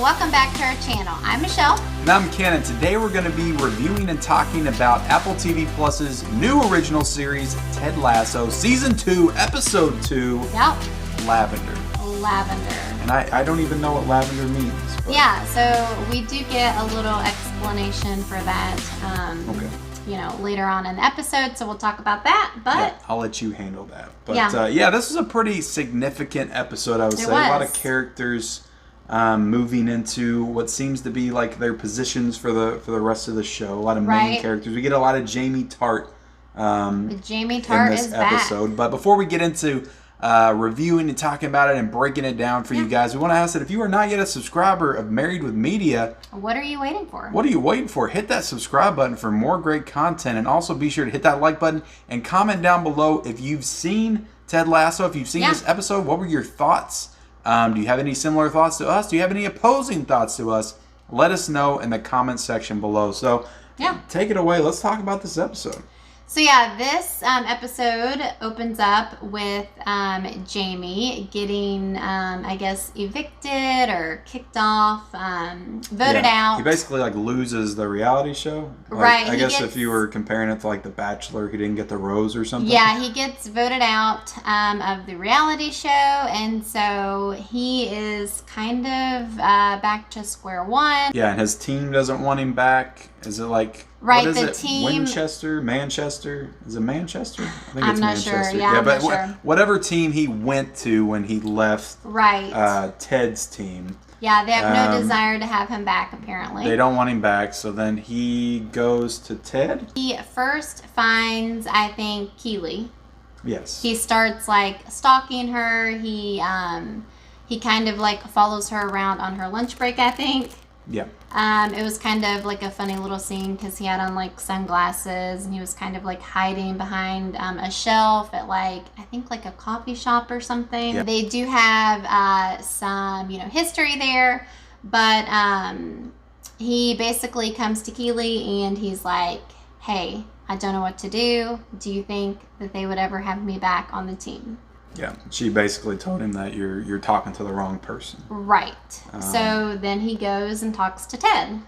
welcome back to our channel. I'm Michelle. And I'm Ken, and today we're going to be reviewing and talking about Apple TV Plus's new original series, Ted Lasso, Season 2, Episode 2, Yep. Lavender. And I don't even know what lavender means. But... Yeah, so we do get a little explanation for that, later on in the episode, so we'll talk about that, but... Yeah, I'll let you handle that. But this was a pretty significant episode, I would say. A lot of characters moving into what seems to be like their positions for the rest of the show. A lot of main characters. We get a lot of Jamie Tart Jamie Tart in this is episode. back. But before we get into reviewing and talking about it and breaking it down for you guys, we want to ask that if you are not yet a subscriber of Married with Media, what are you waiting for? What are you waiting for? Hit that subscribe button for more great content, and also be sure to hit that like button and comment down below if you've seen Ted Lasso, if you've seen this episode. What were your thoughts? Do you have any similar thoughts to us? Do you have any opposing thoughts to us? Let us know in the comment section below. So take it away. Let's talk about this episode. So this episode opens up with Jamie getting, evicted or kicked off, voted out. He basically loses the reality show. I guess if you were comparing it to The Bachelor, he didn't get the rose or something. Yeah, he gets voted out of the reality show, and so he is kind of back to square one. Yeah, and his team doesn't want him back. Is it Right, what is the it? team... Manchester? Is it Manchester? I think I'm it's not Manchester. sure. Yeah, I'm but not sure. Whatever team he went to when he left Ted's team. Yeah, they have no desire to have him back, apparently. They don't want him back, so then he goes to Ted? He first finds, I think, Keely. Yes. He starts, stalking her. He kind of, follows her around on her lunch break, I think. Yeah. It was kind of a funny little scene because he had on sunglasses, and he was kind of hiding behind a shelf at I think a coffee shop or something. Yeah. They do have some history there, but he basically comes to Keely and he's like, hey, I don't know what to do. Do you think that they would ever have me back on the team? Yeah, she basically told him that you're talking to the wrong person. Right. So then he goes and talks to Ted.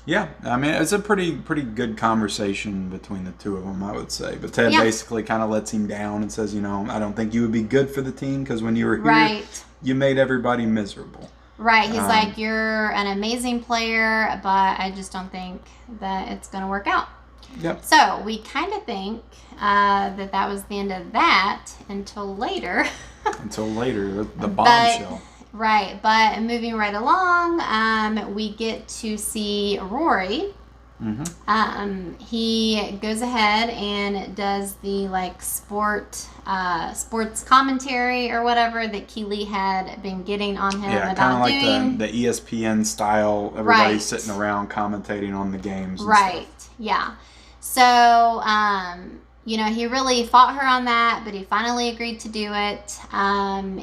Yeah, I mean, it's a pretty good conversation between the two of them, I would say. But Ted basically kind of lets him down and says, I don't think you would be good for the team because when you were here, you made everybody miserable. Right. He's like, you're an amazing player, but I just don't think that it's going to work out. Yep. So we kind of think that was the end of that until later. The bombshell. Right, but moving right along, we get to see Rory. Mm-hmm. He goes ahead and does the sports commentary or whatever that Keely had been getting on him about doing. The ESPN style. Everybody's sitting around commentating on the games. And stuff. Yeah. So, he really fought her on that, but he finally agreed to do it.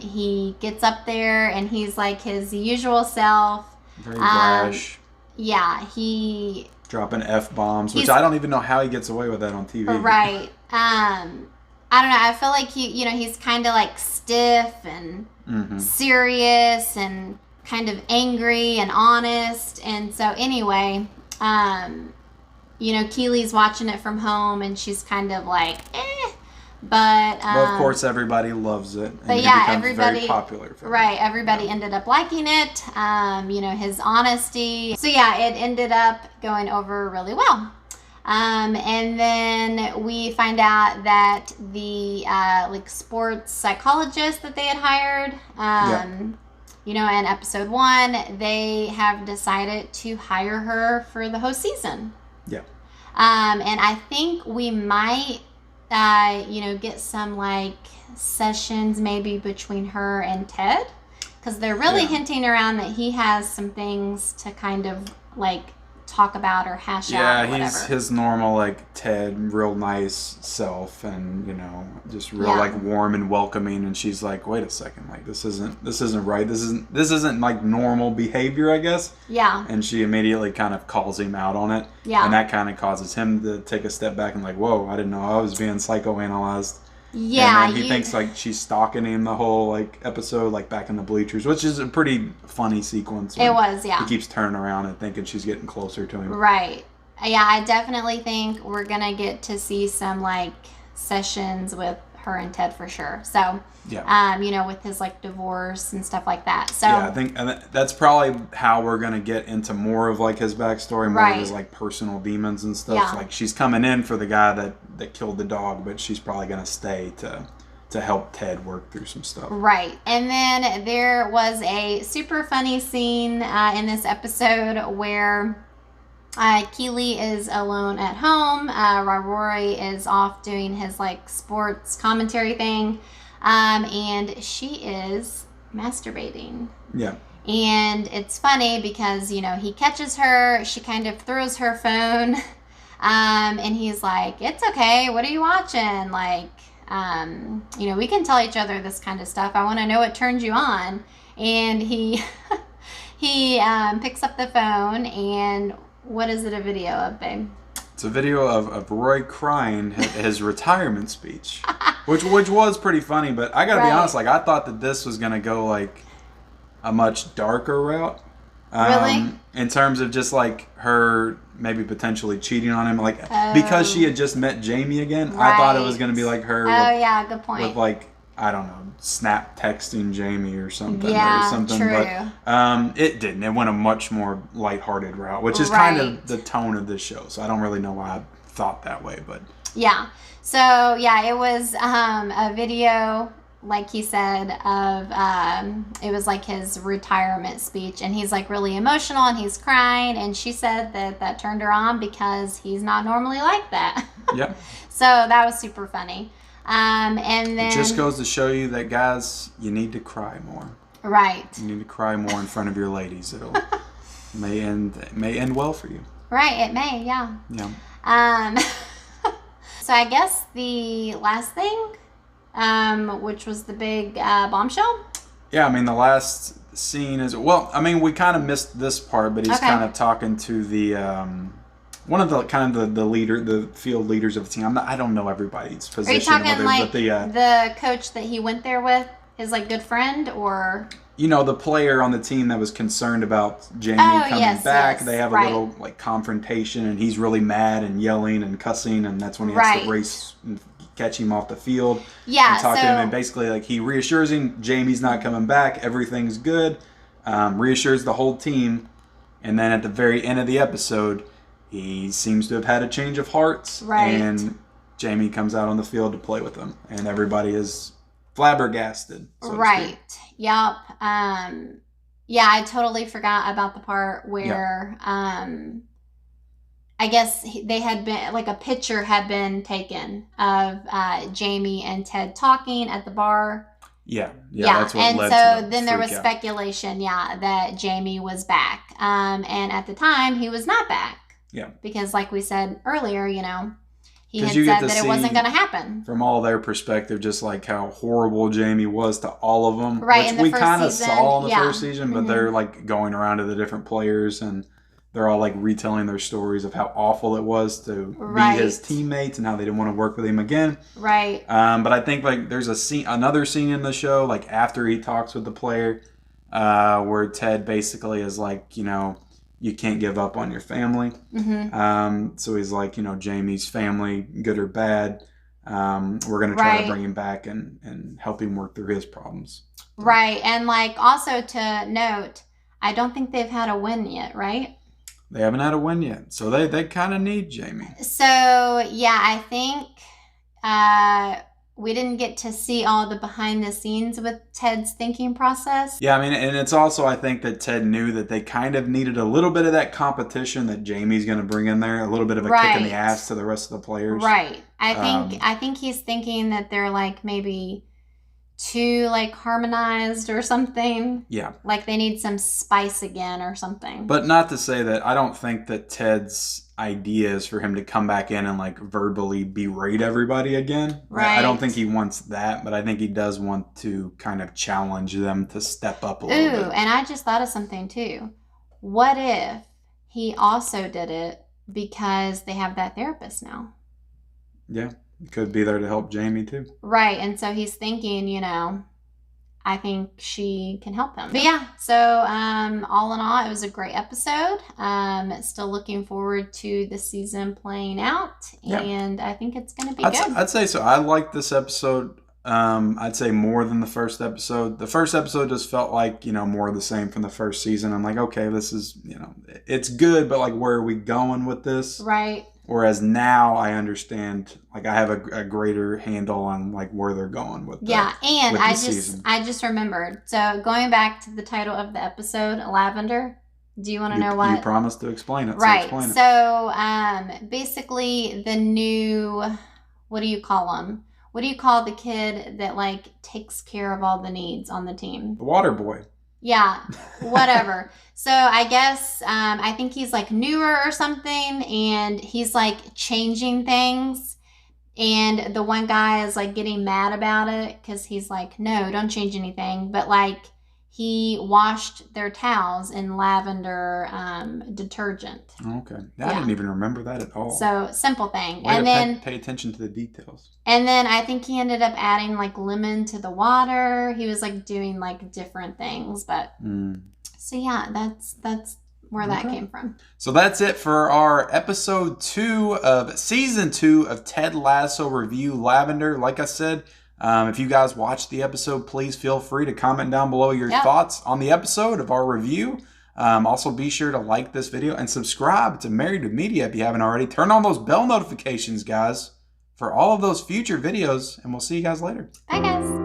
He gets up there and he's his usual self. Very brash. Yeah, he... Dropping F-bombs, which I don't even know how he gets away with that on TV. Right. I don't know. I feel like he's kind of stiff and serious and kind of angry and honest. And so anyway, Keely's watching it from home, and she's kind of but of course everybody loves it. And but everybody very popular. Everybody ended up liking it. His honesty. So it ended up going over really well. And then we find out that the sports psychologist that they had hired. In episode 1, they have decided to hire her for the whole season. Yeah. And I think we might, get some sessions maybe between her and Ted, because they're really hinting around that he has some things to kind of talk about or hash out or whatever. Yeah, he's his normal Ted, real nice self, and just real warm and welcoming. And she's like, wait a second, this isn't right. This isn't normal behavior, I guess. Yeah. And she immediately kind of calls him out on it. Yeah. And that kind of causes him to take a step back and whoa, I didn't know I was being psychoanalyzed. Yeah, and then he thinks like she's stalking him the whole like episode, like back in the bleachers, which is a pretty funny sequence. It was, yeah. He keeps turning around and thinking she's getting closer to him. Right. Yeah, I definitely think we're gonna get to see some like sessions with her and Ted for sure. So, yeah. You know, with his like divorce and stuff like that. So yeah, I think that's probably how we're gonna get into more of like his backstory, more of his like personal demons and stuff. Yeah. Like she's coming in for the guy that killed the dog, but she's probably gonna stay to help Ted work through some stuff. Right. And then there was a super funny scene in this episode where Keely is alone at home. Rory is off doing his like sports commentary thing. And she is masturbating. Yeah. And it's funny because, you know, he catches her. She kind of throws her phone. And he's like, it's okay. What are you watching? Like, you know, we can tell each other this kind of stuff. I want to know what turns you on. And he picks up the phone and what is it a video of, babe? It's a video of Roy crying at his retirement speech, which was pretty funny. But I gotta be honest, like I thought that this was gonna go like a much darker route. Really? In terms of just like her maybe potentially cheating on him, like because she had just met Jamie again. Right. I thought it was gonna be like her. Yeah, good point. With like I don't know, snap texting Jamie or something. Yeah, or something. true. But it didn't. It went a much more lighthearted route, which is kind of the tone of this show. So I don't really know why I thought that way, but yeah. So yeah, it was a video, like he said, of it was like his retirement speech, and he's like really emotional and he's crying, and she said that turned her on because he's not normally like that. Yeah. So that was super funny. And then it just goes to show you that guys, you need to cry more. Right. You need to cry more in front of your ladies. It'll may end well for you. Right. It may. Yeah. Yeah. So I guess the last thing, which was the big bombshell. Yeah. I mean, the last scene is we kind of missed this part, but he's kind of talking to the. One of the kind of the field leaders of the team. I don't know everybody's position. Are you talking like the coach that he went there with, his like good friend, or you know the player on the team that was concerned about Jamie coming back? Yes, they have a little like confrontation, and he's really mad and yelling and cussing, and that's when he has to race and catch him off the field. Yeah, and talk to him, and basically like he reassures him Jamie's not coming back, everything's good, reassures the whole team, and then at the very end of the episode. He seems to have had a change of hearts, and Jamie comes out on the field to play with him, and everybody is flabbergasted. So right. Yep. Yeah, I totally forgot about the part where, I guess they had been, like a picture had been taken of Jamie and Ted talking at the bar. Yeah, that's what and led so to then there was speculation, that Jamie was back. And at the time, he was not back. Yeah. Because like we said earlier, he had said that it wasn't going to happen. From all their perspective, just like how horrible Jamie was to all of them. Right, which we kind of saw in the first season, but they're like going around to the different players and they're all like retelling their stories of how awful it was to be his teammates and how they didn't want to work with him again. Right. But I think like there's another scene in the show, like after he talks with the player, where Ted basically is like, you can't give up on your family. Mm-hmm. So he's like, Jamie's family, good or bad, we're going to try to bring him back and help him work through his problems. Right. And like also to note, I don't think they've had a win yet, right? They haven't had a win yet. So they kind of need Jamie. So, yeah, I think we didn't get to see all the behind the scenes with Ted's thinking process. Yeah, I mean, and it's also, I think that Ted knew that they kind of needed a little bit of that competition that Jamie's going to bring in there, a little bit of a kick in the ass to the rest of the players. Right. I think he's thinking that they're like maybe too like harmonized or something. Yeah. Like they need some spice again or something. But not to say that I don't think that Ted's idea is for him to come back in and like verbally berate everybody again. Right. I don't think he wants that, but I think he does want to kind of challenge them to step up a little bit. And I just thought of something too. What if he also did it because they have that therapist now? Yeah. Could be there to help Jamie too. Right. And so he's thinking, you know, I think she can help him. But yeah, so all in all, it was a great episode. Still looking forward to the season playing out, and I think it's going to be good. I'd say so. I liked this episode. I'd say more than the first episode. The first episode just felt like, you know, more of the same from the first season. I'm like, okay, this is, you know, it's good, but like, where are we going with this? Right. Whereas now I understand, like I have a greater handle on like where they're going with the, and I just remembered. So going back to the title of the episode, Lavender. Do you want to know what? You promised to explain it. Right. So explain it. So basically the new, what do you call them? What do you call the kid that like takes care of all the needs on the team? The water boy. Yeah, whatever. So I guess I think he's like newer or something, and he's like changing things. And the one guy is like getting mad about it because he's like, no, don't change anything. But like he washed their towels in lavender detergent. Okay. I didn't even remember that at all. So simple thing. Way and then pay attention to the details. And then I think he ended up adding like lemon to the water. He was like doing like different things. But so yeah, that's where that came from. So that's it for our episode 2 of season 2 of Ted Lasso review Lavender. Like I said, if you guys watched the episode, please feel free to comment down below your thoughts on the episode of our review. Also, be sure to like this video and subscribe to Married to Media if you haven't already. Turn on those bell notifications, guys, for all of those future videos, and we'll see you guys later. Bye, guys.